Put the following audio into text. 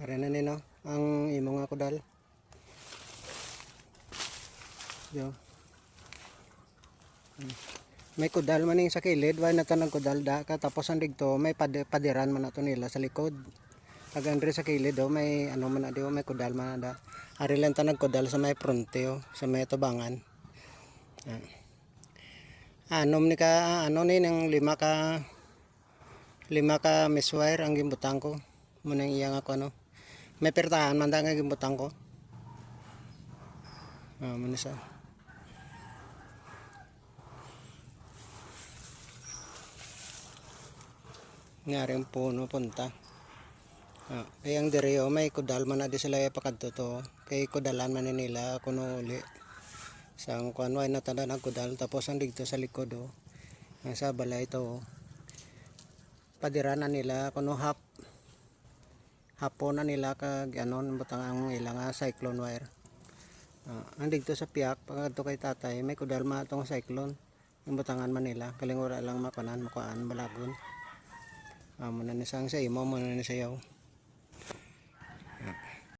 Ara na ni no ang imo nga kudal. Yo. May kudal man ning sa kilid, way na tanang kudal da ka tapos ang digto may padiran man ato nila sa likod. Agandre sa kilid do may ano man adi may kudal man da. Ari lang tanang kudal sa may fronte sa may tubangan. Anom ni ka ano ni nang lima ka miswire ang gimbutang ko. Munang iyang ako ano. May pertahan man da nga gimbutang ko. Manisa. Ngari ang puno punta. Kaya ang direo may kudal man na di sila ipakadto to. Kay kudalan man nila kuno uli. Sang kuan way natada ng kudal tapos ang digto sa likod sa balay to. Padiranan nila kuno hapon na nila kag anon butang ang ilang cyclone wire. Ang digto sa piyak pagadto kay tatay may kudal man atong cyclone. Ang butangan man nila kalingura lang makuan balagon. Muna ni sang sa imo muna ni sayaw.